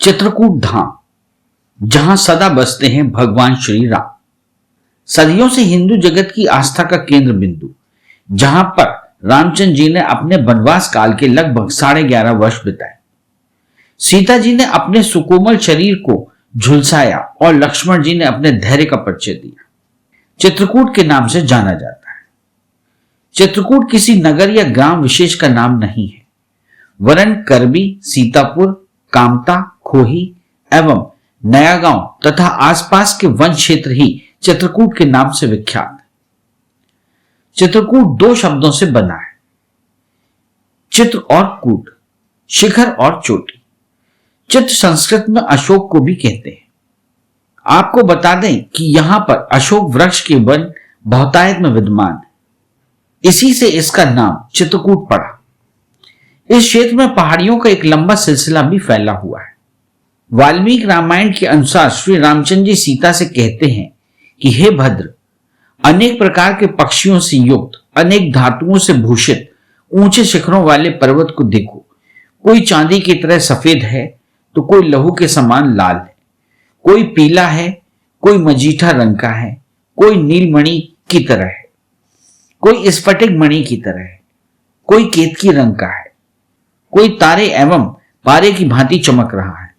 चित्रकूट धाम, जहां सदा बसते हैं भगवान श्री राम। सदियों से हिंदू जगत की आस्था का केंद्र बिंदु, जहां पर रामचंद्र जी ने अपने वनवास काल के लगभग 11.5 वर्ष बिताए। सीता जी ने अपने सुकोमल शरीर को झुलसाया और लक्ष्मण जी ने अपने धैर्य का परिचय दिया। चित्रकूट के नाम से जाना जाता है। चित्रकूट किसी नगर या ग्राम विशेष का नाम नहीं है, वरन करबी, सीतापुर, कामता, खोही एवं नया गांव तथा आसपास के वन क्षेत्र ही चित्रकूट के नाम से विख्यात है। चित्रकूट 2 शब्दों से बना है, चित्र और कूट, शिखर और चोटी। चित्र संस्कृत में अशोक को भी कहते हैं। आपको बता दें कि यहां पर अशोक वृक्ष के वन बहुतायत में विद्यमान है, इसी से इसका नाम चित्रकूट पड़ा। इस क्षेत्र में पहाड़ियों का एक लंबा सिलसिला भी फैला हुआ है। वाल्मीकि रामायण के अनुसार श्री रामचंद्र जी सीता से कहते हैं कि हे भद्र, अनेक प्रकार के पक्षियों से युक्त, अनेक धातुओं से भूषित ऊंचे शिखरों वाले पर्वत को देखो। कोई चांदी की तरह सफेद है तो कोई लहू के समान लाल है, कोई पीला है, कोई मजीठा रंग का है, कोई नीलमणि की तरह है, कोई स्फटिक मणि की तरह है, कोई केतकी रंग का है, कोई तारे एवं पारे की भांति चमक रहा है।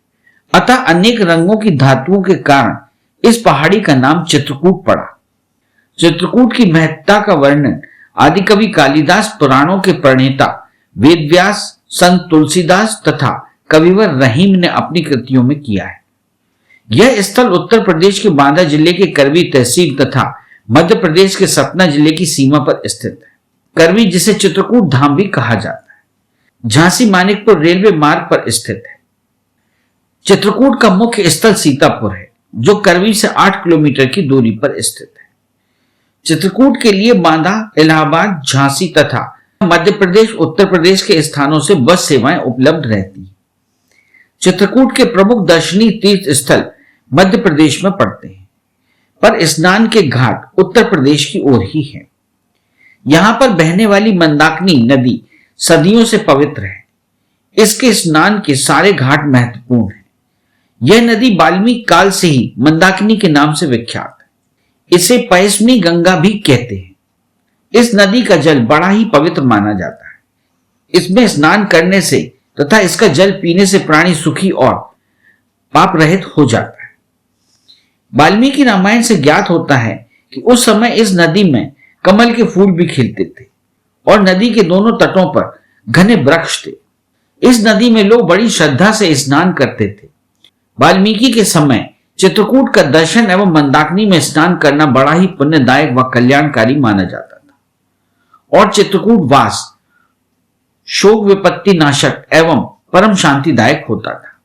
अतः अनेक रंगों की धातुओं के कारण इस पहाड़ी का नाम चित्रकूट पड़ा। चित्रकूट की महत्ता का वर्णन आदिकवि कालिदास, पुराणों के प्रणेता वेदव्यास, संत तुलसीदास तथा कविवर रहीम ने अपनी कृतियों में किया है। यह स्थल उत्तर प्रदेश के बांदा जिले के करवी तहसील तथा मध्य प्रदेश के सतना जिले की सीमा पर स्थित है। करवी, जिसे चित्रकूट धाम भी कहा जाता है, झांसी मानिकपुर रेलवे मार्ग पर स्थित है। चित्रकूट का मुख्य स्थल सीतापुर है, जो करवी से 8 किलोमीटर की दूरी पर स्थित है। चित्रकूट के लिए बांदा, इलाहाबाद, झांसी तथा मध्य प्रदेश, उत्तर प्रदेश के स्थानों से बस सेवाएं उपलब्ध रहती हैं। चित्रकूट के प्रमुख दर्शनीय तीर्थ स्थल मध्य प्रदेश में पड़ते हैं, पर स्नान के घाट उत्तर प्रदेश की ओर ही है। यहां पर बहने वाली मंदाकिनी नदी सदियों से पवित्र है। इसके स्नान के सारे घाट महत्वपूर्ण हैं। यह नदी वाल्मीकि काल से ही मंदाकिनी के नाम से विख्यात है। इसे पयस्विनी गंगा भी कहते हैं। इस नदी का जल बड़ा ही पवित्र माना जाता है। इसमें स्नान करने से तथा इसका जल पीने से प्राणी सुखी और पाप रहित हो जाता है। वाल्मीकि रामायण से ज्ञात होता है कि उस समय इस नदी में कमल के फूल भी खिलते थे और नदी के दोनों तटों पर घने वृक्ष थे। इस नदी में लोग बड़ी श्रद्धा से स्नान करते थे। वाल्मीकि के समय चित्रकूट का दर्शन एवं मंदाकिनी में स्नान करना बड़ा ही पुण्यदायक व कल्याणकारी माना जाता था और चित्रकूट वास शोक विपत्ति नाशक एवं परम शांतिदायक होता था।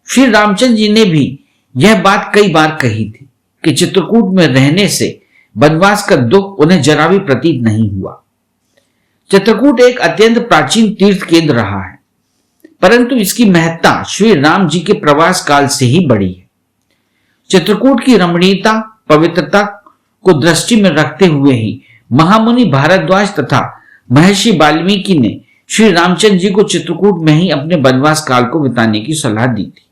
श्री रामचंद्र जी ने भी यह बात कई बार कही थी कि चित्रकूट में रहने से वनवास का दुख उन्हें जरा भी प्रतीत नहीं हुआ। चित्रकूट एक अत्यंत प्राचीन तीर्थ केंद्र रहा है, परंतु इसकी महत्ता श्री राम जी के प्रवास काल से ही बढ़ी है। चित्रकूट की रमणीयता, पवित्रता को दृष्टि में रखते हुए ही महामुनि भारद्वाज तथा महर्षि वाल्मीकि ने श्री रामचंद्र जी को चित्रकूट में ही अपने वनवास काल को बिताने की सलाह दी थी।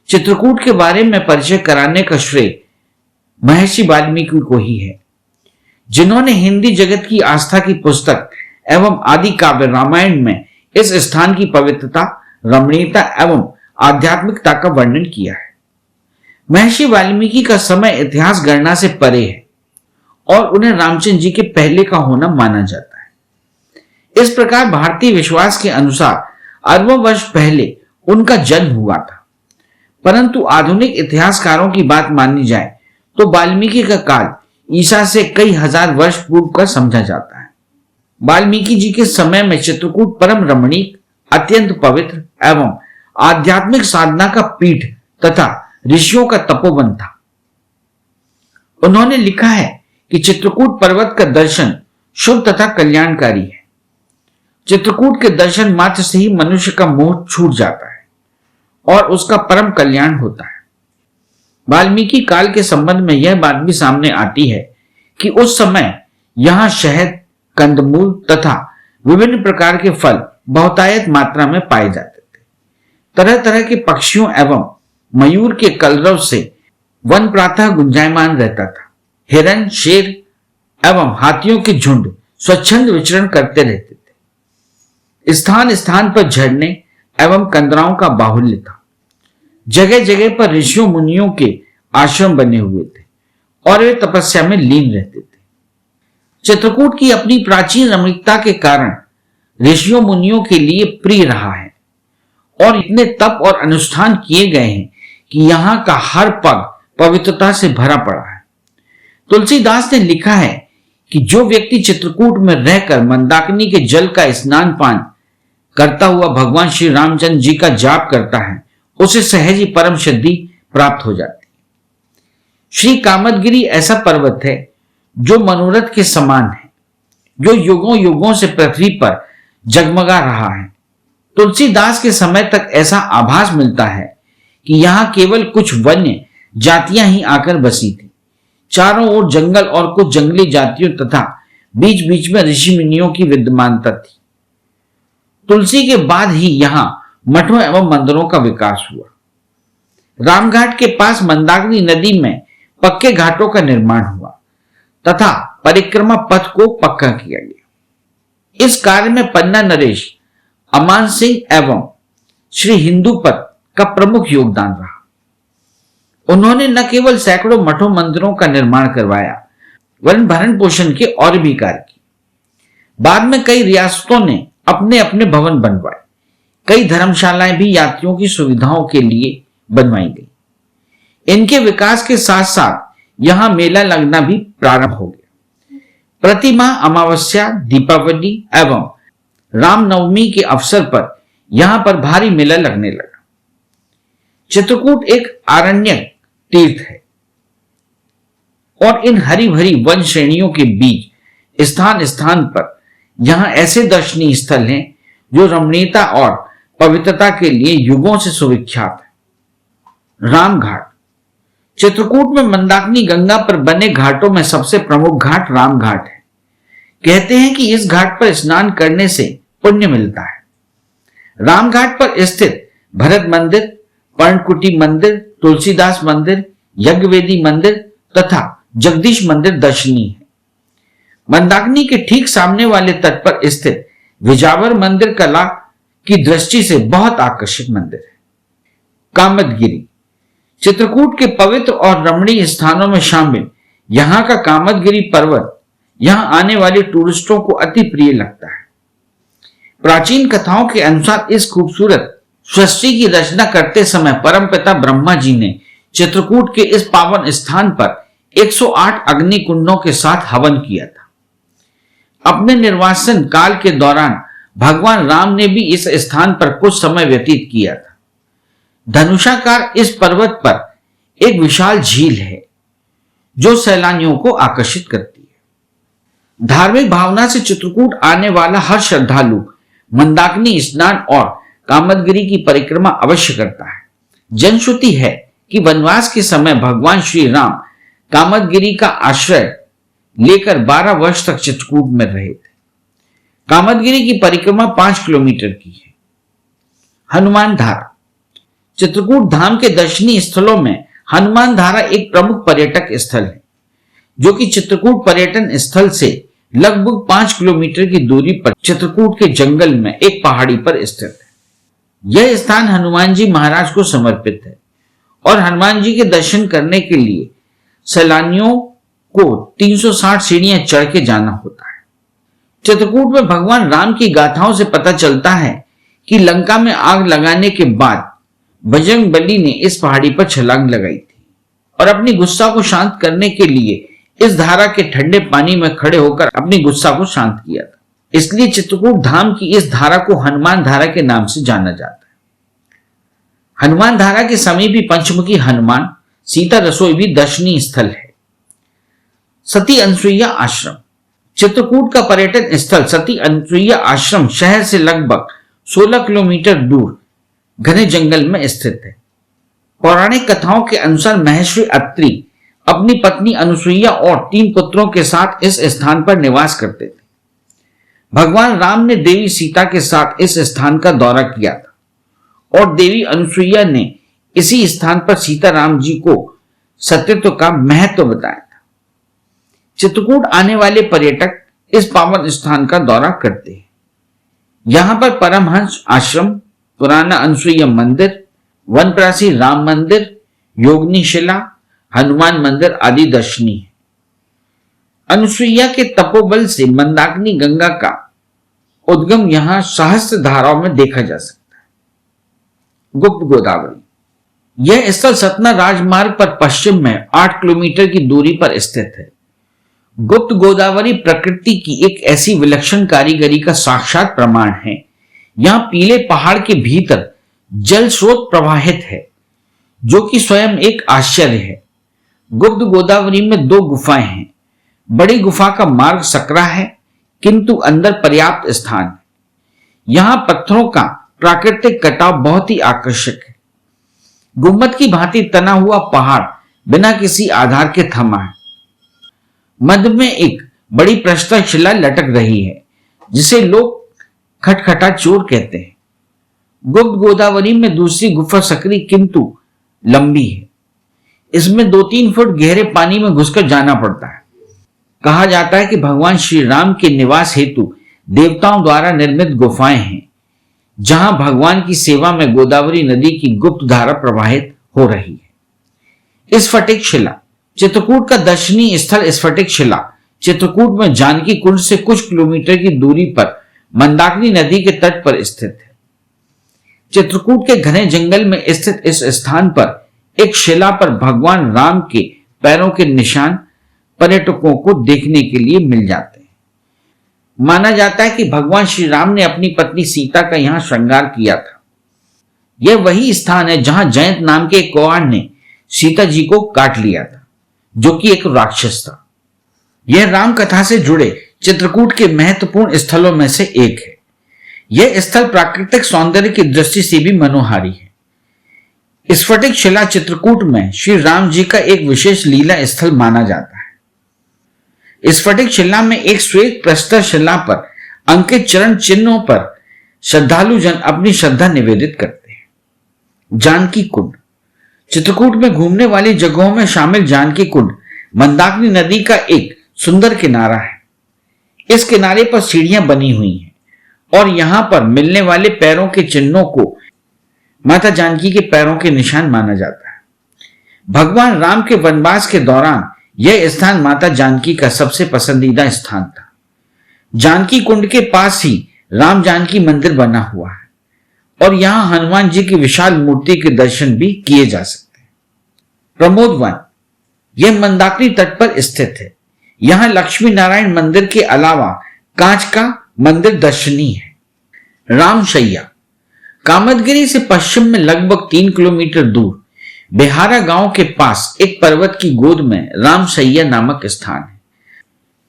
चित्रकूट के बारे में परिचय कराने का श्रेय महर्षि वाल्मीकि को ही है, जिन्होंने हिंदी जगत की आस्था की पुस्तक एवं आदि काव्य रामायण में इस स्थान की पवित्रता, रमणीयता एवं आध्यात्मिकता का वर्णन किया है। महर्षि वाल्मीकि का समय इतिहास गणना से परे है और उन्हें रामचंद्र जी के पहले का होना माना जाता है। इस प्रकार भारतीय विश्वास के अनुसार अरबों वर्ष पहले उनका जन्म हुआ था, परंतु आधुनिक इतिहासकारों की बात मानी जाए तो वाल्मीकि का काल ईसा से कई हजार वर्ष पूर्व का समझा जाता है। वाल्मीकि जी के समय में चित्रकूट परम रमणीक, अत्यंत पवित्र एवं आध्यात्मिक साधना का पीठ तथा ऋषियों का तपोवन था। उन्होंने लिखा है कि चित्रकूट पर्वत का दर्शन शुभ तथा कल्याणकारी है। चित्रकूट के दर्शन मात्र से ही मनुष्य का मोह छूट जाता है और उसका परम कल्याण होता है। वाल्मीकि काल के संबंध में यह बात भी सामने आती है कि उस समय यहां शहद, कंदमूल तथा विभिन्न प्रकार के फल बहुतायत मात्रा में पाए जाते थे। तरह तरह के पक्षियों एवं मयूर के कलरव से वन प्रातः गुंजायमान रहता था। हिरन, शेर एवं हाथियों के झुंड स्वच्छंद विचरण करते रहते थे। स्थान स्थान पर झरने एवं कंदराओं का बाहुल्य था। जगह जगह पर ऋषियों मुनियों के आश्रम बने हुए थे और वे तपस्या में लीन रहते थे। चित्रकूट की अपनी प्राचीन रमणीकता के कारण ऋषियों मुनियों के लिए प्रिय रहा है और इतने तप और अनुष्ठान किए गए हैं कि यहाँ का हर पग पवित्रता से भरा पड़ा है। तुलसीदास ने लिखा है कि जो व्यक्ति चित्रकूट में रहकर मंदाकिनी के जल का स्नान पान करता हुआ भगवान श्री रामचंद्र जी का जाप करता है, उसे सहज ही परम सिद्धि प्राप्त हो जाती है। श्री कामदगिरी ऐसा पर्वत है जो मनोरथ के समान है, जो युगों युगों से पृथ्वी पर जगमगा रहा है। तुलसीदास के समय तक ऐसा आभास मिलता है कि यहां केवल कुछ वन्य जातियां ही आकर बसी थी। चारों ओर जंगल और कुछ जंगली जातियों तथा बीच बीच में ऋषि मुनियों की विद्यमानता थी। तुलसी के बाद ही यहां मठों एवं मंदिरों का विकास हुआ। रामघाट के पास मंदाकिनी नदी में पक्के घाटों का निर्माण हुआ तथा परिक्रमा पथ को पक्का किया गया। इस कार्य में पन्ना नरेश, अमान सिंह एवं श्री हिंदूपत का प्रमुख योगदान रहा। उन्होंने न केवल सैकड़ों मठों मंदिरों का निर्माण करवाया वरन भरण पोषण के और भी कार्य किए। बाद में कई रियासतों ने अपने अपने भवन बनवाए। कई धर्मशालाएं भी यात्रियों की सुविधाओं के लिए बनवाई गई। इनके विकास के साथ साथ यहां मेला लगना भी प्रारंभ हो गया। प्रति माह अमावस्या, दीपावली एवं रामनवमी के अवसर पर यहां पर भारी मेला लगने लगा। चित्रकूट एक आरण्य तीर्थ है और इन हरी भरी वन श्रेणियों के बीच स्थान स्थान पर यहां ऐसे दर्शनीय स्थल हैं जो रमणीयता और पवित्रता के लिए युगों से सुविख्यात है। रामघाट। चित्रकूट में मंदाकिनी गंगा पर बने घाटों में सबसे प्रमुख घाट रामघाट है। कहते हैं कि इस घाट पर स्नान करने से पुण्य मिलता है। रामघाट पर स्थित भरत मंदिर, पर्णकुटी मंदिर, तुलसीदास मंदिर, यज्ञवेदी मंदिर तथा जगदीश मंदिर दर्शनीय है। मंदाकिनी के ठीक सामने वाले तट पर स्थित विजावर मंदिर कला की दृष्टि से बहुत आकर्षक मंदिर है। कामदगिरी। चित्रकूट के पवित्र और रमणीय स्थानों में शामिल यहां का कामदगिरी पर्वत यहां आने वाले टूरिस्टों को अति प्रिय लगता है। प्राचीन कथाओं के अनुसार इस खूबसूरत सृष्टि की रचना करते समय परमपिता ब्रह्मा जी ने चित्रकूट के इस पावन स्थान पर 108 अग्नि कुंडों के साथ हवन किया था। अपने निर्वासन काल के दौरान भगवान राम ने भी इस स्थान पर कुछ समय व्यतीत किया था। धनुषाकार इस पर्वत पर एक विशाल झील है जो सैलानियों को आकर्षित करती है। धार्मिक भावना से चित्रकूट आने वाला हर श्रद्धालु मंदाकिनी स्नान और कामदगिरी की परिक्रमा अवश्य करता है। जनश्रुति है कि वनवास के समय भगवान श्री राम कामदगिरी का आश्रय लेकर 12 वर्ष तक चित्रकूट में रहे थे। कामदगिरी की परिक्रमा 5 किलोमीटर की है। हनुमान धारा। चित्रकूट धाम के दर्शनीय स्थलों में हनुमान धारा एक प्रमुख पर्यटक स्थल है जो कि चित्रकूट पर्यटन स्थल से लगभग 5 किलोमीटर की दूरी पर चित्रकूट के जंगल में एक पहाड़ी पर स्थित है। यह स्थान हनुमान जी महाराज को समर्पित है और हनुमान जी के दर्शन करने के लिए सैलानियों को 360 सीढ़ियां चढ़ के जाना होता है। चित्रकूट में भगवान राम की गाथाओं से पता चलता है कि लंका में आग लगाने के बाद बजरंग बली ने इस पहाड़ी पर छलांग लगाई थी और अपनी गुस्सा को शांत करने के लिए इस धारा के ठंडे पानी में खड़े होकर अपनी गुस्सा को शांत किया था। इसलिए चित्रकूट धाम की इस धारा को हनुमान धारा के नाम से जाना जाता है। हनुमान धारा के समीप ही पंचमुखी हनुमान सीता रसोई भी दर्शनीय स्थल है। सती अनुसुईया आश्रम। चित्रकूट का पर्यटन स्थल सती अनुसुईया आश्रम शहर से लगभग 16 किलोमीटर दूर घने जंगल में स्थित है। पौराणिक कथाओं के अनुसार महर्षि अत्रि अपनी पत्नी अनुसुईया और 3 पुत्रों के साथ इस स्थान पर निवास करते थे। भगवान राम ने देवी सीता के साथ इस स्थान का दौरा किया था और देवी अनुसुईया ने इसी स्थान पर सीताराम जी को सत्यत्व का महत्व बताया था। चित्रकूट आने वाले पर्यटक इस पावन स्थान का दौरा करते हैं। यहां पर परमहंस आश्रम, पुराना अनुसुईया मंदिर, वनप्रासी राम मंदिर, योगिनी शिला, हनुमान मंदिर आदि दर्शनीय है। अनुसुईया के तपोबल से मंदाकिनी गंगा का उद्गम यहां सहस्त्र धाराओं में देखा जा सकता है। गुप्त गोदावरी, यह स्थल सतना राजमार्ग पर पश्चिम में 8 किलोमीटर की दूरी पर स्थित है। गुप्त गोदावरी प्रकृति की एक ऐसी विलक्षण कारीगरी का साक्षात प्रमाण है। यहां पीले पहाड़ के भीतर जल स्रोत प्रवाहित है, जो कि स्वयं एक आश्चर्य है। गुप्त गोदावरी में 2 गुफाएं हैं। बड़ी गुफा का मार्ग सकरा है, किंतु अंदर पर्याप्त स्थान है। यहां पत्थरों का प्राकृतिक कटाव बहुत ही आकर्षक है। गुम्बद की भांति तना हुआ पहाड़ बिना किसी आधार के थमा है। मध्य में एक बड़ी प्रस्तर शिला लटक रही है, जिसे लोग खटखटा चोर कहते हैं। गुप्त गोदावरी में दूसरी गुफा सकरी किंतु लंबी है। इसमें 2-3 फुट गहरे पानी में घुसकर जाना पड़ता है। कहा जाता है कि भगवान श्री राम के निवास हेतु देवताओं द्वारा निर्मित गुफाएं हैं, जहां भगवान की सेवा में गोदावरी नदी की गुप्त धारा प्रवाहित हो रही है। स्फटिक शिला, चित्रकूट का दर्शनीय स्थल स्फटिक शिला चित्रकूट में जानकी कुंड से कुछ किलोमीटर की दूरी पर मंदाकिनी नदी के तट पर स्थित है। चित्रकूट के घने जंगल में स्थित इस स्थान पर एक शिला पर भगवान राम के पैरों के निशान पर्यटकों को देखने के लिए मिल जाते हैं। माना जाता है कि भगवान श्री राम ने अपनी पत्नी सीता का यहां श्रृंगार किया था। यह वही स्थान है जहां जयंत नाम के एक कौआड़ ने सीता जी को काट लिया था, जो कि एक राक्षस था। यह राम कथा से जुड़े चित्रकूट के महत्वपूर्ण स्थलों में से एक है। यह स्थल प्राकृतिक सौंदर्य की दृष्टि से भी मनोहारी है। स्फटिक शिला चित्रकूट में श्री राम जी का एक विशेष लीला स्थल माना जाता है। स्फटिक शिला में एक श्वेत प्रस्तर शिला पर अंकित चरण चिन्हों पर श्रद्धालु जन अपनी श्रद्धा निवेदित करते हैं। जानकी कुंड, चित्रकूट में घूमने वाली जगहों में शामिल जानकी कुंड मंदाकिनी नदी का एक सुंदर किनारा है। इस किनारे पर सीढ़ियां बनी हुई हैं और यहां पर मिलने वाले पैरों के चिन्हों को माता जानकी के पैरों के निशान माना जाता है। भगवान राम के वनवास के दौरान यह स्थान माता जानकी का सबसे पसंदीदा स्थान था। जानकी कुंड के पास ही राम जानकी मंदिर बना हुआ है और यहां हनुमान जी की विशाल मूर्ति के दर्शन भी किए जा सकते हैं। प्रमोद वन, यह मंदाकिनी तट पर स्थित है। यहां लक्ष्मी नारायण मंदिर के अलावा कांच का मंदिर दर्शनीय है। रामशैया, कामतगिरी से पश्चिम में लगभग 3 किलोमीटर दूर बेहारा गांव के पास एक पर्वत की गोद में रामशैया नामक स्थान है।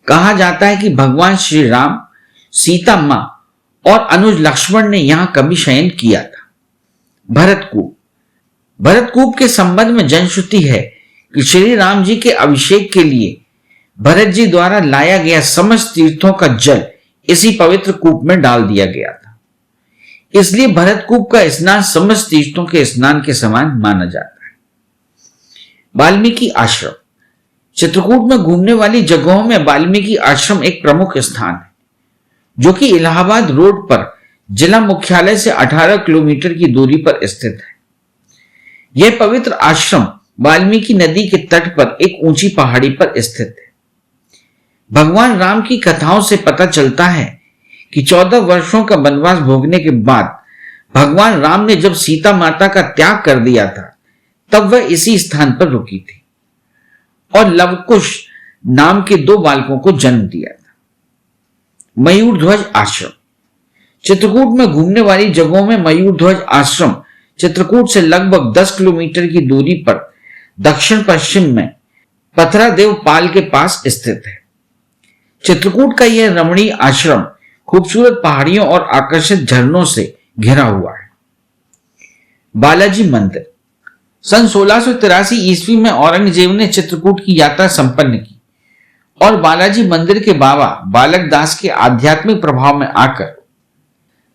कहा जाता है कि भगवान श्री राम, सीता मां और अनुज लक्ष्मण ने यहां कभी शयन किया था। भरतकूप, भरतकूप के संबंध में जनश्रुति है कि श्री राम जी के अभिषेक के लिए भरत जी द्वारा लाया गया समस्त तीर्थों का जल इसी पवित्र कूप में डाल दिया गया था। इसलिए भरतकूप का स्नान समस्त तीर्थों के स्नान के समान माना जाता है। वाल्मीकि आश्रम, चित्रकूट में घूमने वाली जगहों में वाल्मीकि आश्रम एक प्रमुख स्थान है, जो कि इलाहाबाद रोड पर जिला मुख्यालय से 18 किलोमीटर की दूरी पर स्थित है। यह पवित्र आश्रम वाल्मीकि नदी के तट पर एक ऊंची पहाड़ी पर स्थित है। भगवान राम की कथाओं से पता चलता है कि 14 वर्षों का वनवास भोगने के बाद भगवान राम ने जब सीता माता का त्याग कर दिया था, तब वह इसी स्थान पर रुकी थी और लवकुश नाम के 2 बालकों को जन्म दिया था। मयूर ध्वज आश्रम, चित्रकूट में घूमने वाली जगहों में मयूर ध्वज आश्रम चित्रकूट से लगभग 10 किलोमीटर की दूरी पर दक्षिण पश्चिम में पथरादेव पाल के पास स्थित है। चित्रकूट का यह रमणीय आश्रम खूबसूरत पहाड़ियों और आकर्षक झरनों से घिरा हुआ है। बालाजी मंदिर, सन 1683 ईस्वी में औरंगजेब ने चित्रकूट की यात्रा संपन्न की और बालाजी मंदिर के बाबा बालक दास के आध्यात्मिक प्रभाव में आकर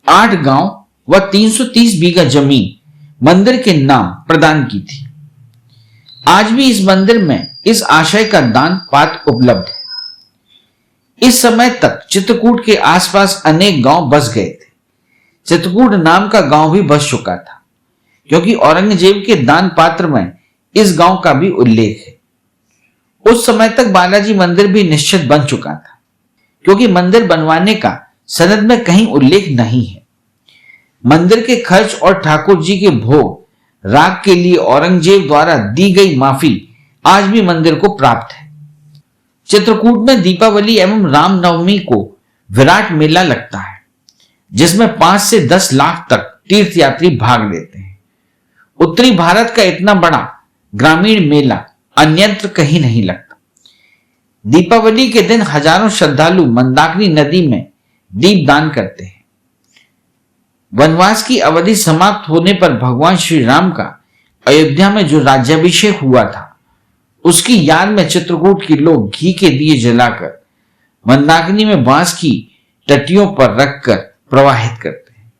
8 गांव व 330 बीघा जमीन मंदिर के नाम प्रदान की थी। आज भी इस मंदिर में इस आशय का दान पात्र उपलब्ध है। इस समय तक चित्रकूट के आसपास अनेक गांव बस गए थे। चित्रकूट नाम का गांव भी बस चुका था, क्योंकि औरंगजेब के दान पात्र में इस गांव का भी उल्लेख है। उस समय तक बालाजी मंदिर भी निश्चित बन चुका था, क्योंकि मंदिर बनवाने का सनद में कहीं उल्लेख नहीं है। मंदिर के खर्च और ठाकुर जी के भोग राग के लिए औरंगजेब द्वारा दी गई माफी आज भी मंदिर को प्राप्त है। चित्रकूट में दीपावली एवं रामनवमी को विराट मेला लगता है, जिसमें 5 से 10 लाख तक तीर्थयात्री भाग लेते हैं। उत्तरी भारत का इतना बड़ा ग्रामीण मेला अन्यत्र कहीं नहीं लगता। दीपावली के दिन हजारों श्रद्धालु मंदाकिनी नदी में दीपदान करते हैं। वनवास की अवधि समाप्त होने पर भगवान श्री राम का अयोध्या में जो राज्याभिषेक हुआ था, उसकी याद में चित्रकूट के लोग घी के दिए जलाकर मंदाकिनी में बांस की टटियों पर रखकर प्रवाहित करते हैं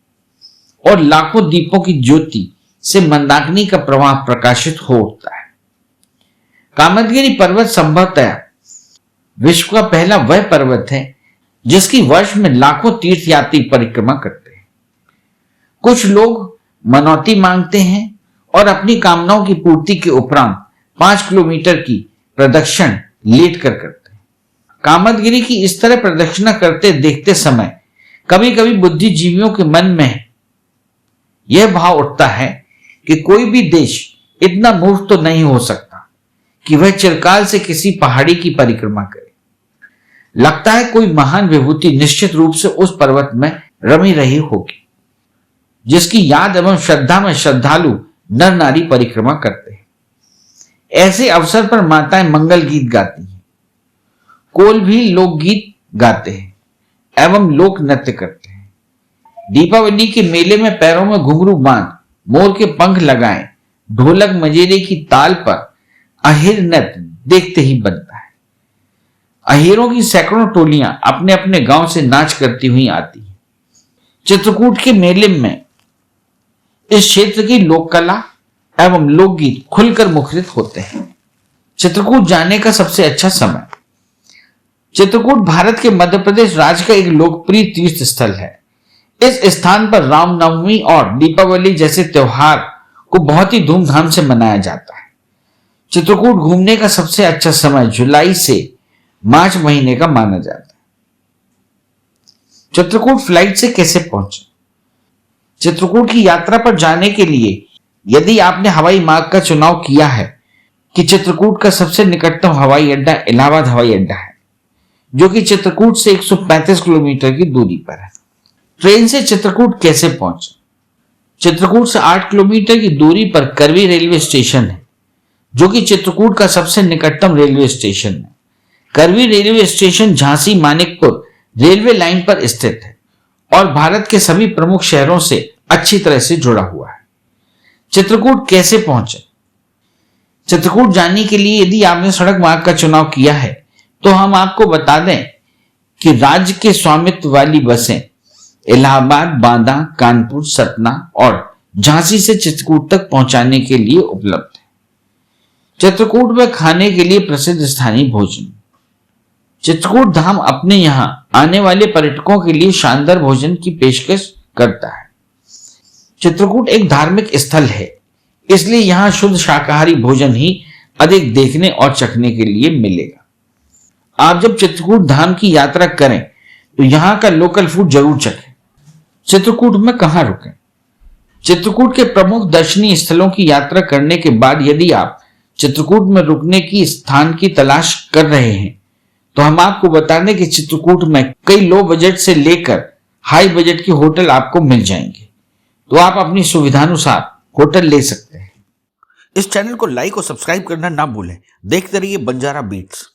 और लाखों दीपों की ज्योति से मंदाकिनी का प्रवाह प्रकाशित हो उठता है। कामदगिरि पर्वत संभवतः विश्व का पहला वह पर्वत है जिसकी वर्ष में लाखों तीर्थयात्री परिक्रमा करते हैं। कुछ लोग मनौती मांगते हैं और अपनी कामनाओं की पूर्ति के उपरांत 5 किलोमीटर की प्रदक्षिण लेट कर करते हैं। कामदगिरि की इस तरह प्रदक्षिणा करते देखते समय कभी कभी बुद्धिजीवियों के मन में यह भाव उठता है कि कोई भी देश इतना मूर्ख तो नहीं हो सकता कि वह चिरकाल से किसी पहाड़ी की परिक्रमा करे। लगता है कोई महान विभूति निश्चित रूप से उस पर्वत में रमी रही होगी, जिसकी याद एवं श्रद्धा में श्रद्धालु नर नारी परिक्रमा करते हैं। ऐसे अवसर पर माताएं मंगल गीत गाती हैं, कोल भी लोकगीत गाते हैं एवं लोक नृत्य करते हैं। दीपावली के मेले में पैरों में घुंघरू बांध, मोर के पंख लगाए, ढोलक मजेरे की ताल पर अहिर नृत्य देखते ही बनता है। अहिरों की सैकड़ों टोलियां अपने अपने गांव से नाच करती हुई आती हैं। चित्रकूट के मेले में इस क्षेत्र की लोक कला एवं लोकगीत खुलकर मुखरित होते हैं। चित्रकूट जाने का सबसे अच्छा समय। चित्रकूट भारत के मध्य प्रदेश राज्य का एक लोकप्रिय तीर्थ स्थल है। इस स्थान पर रामनवमी और दीपावली जैसे त्योहार को बहुत ही धूमधाम से मनाया जाता है। चित्रकूट घूमने का सबसे अच्छा समय जुलाई से मार्च महीने का माना जाता है। चित्रकूट फ्लाइट से कैसे पहुंचे? चित्रकूट की यात्रा पर जाने के लिए यदि आपने हवाई मार्ग का चुनाव किया है कि चित्रकूट का सबसे निकटतम हवाई अड्डा इलाहाबाद हवाई अड्डा है, जो कि चित्रकूट से 135 किलोमीटर की दूरी पर है। ट्रेन से चित्रकूट कैसे पहुंचे? चित्रकूट से 8 किलोमीटर की दूरी पर करवी रेलवे स्टेशन है, जो कि चित्रकूट का सबसे निकटतम रेलवे स्टेशन है। Karwi railway station Jhansi Manikpur railway line पर स्थित है और भारत के सभी प्रमुख शहरों से अच्छी तरह से जुड़ा हुआ है। चित्रकूट कैसे पहुंचे? चित्रकूट जाने के लिए यदि आपने सड़क मार्ग का चुनाव किया है तो हम आपको बता दें कि राज्य के स्वामित्व वाली बसें इलाहाबाद, बांदा, कानपुर, सतना और झांसी से चित्रकूट तक पहुंचाने के लिए उपलब्ध है। चित्रकूट में खाने के लिए प्रसिद्ध स्थानीय भोजन। चित्रकूट धाम अपने यहां आने वाले पर्यटकों के लिए शानदार भोजन की पेशकश करता है। चित्रकूट एक धार्मिक स्थल है, इसलिए यहां शुद्ध शाकाहारी भोजन ही अधिक देखने और चखने के लिए मिलेगा। आप जब चित्रकूट धाम की यात्रा करें तो यहां का लोकल फूड जरूर चखें। चित्रकूट में कहां रुकें? चित्रकूट के प्रमुख दर्शनीय स्थलों की यात्रा करने के बाद यदि आप चित्रकूट में रुकने की स्थान की तलाश कर रहे हैं तो हम आपको बता दें कि चित्रकूट में कई लो बजट से लेकर हाई बजट के होटल आपको मिल जाएंगे, तो आप अपनी सुविधानुसार होटल ले सकते हैं। इस चैनल को लाइक और सब्सक्राइब करना ना भूलें। देखते रहिए बंजारा बीट्स।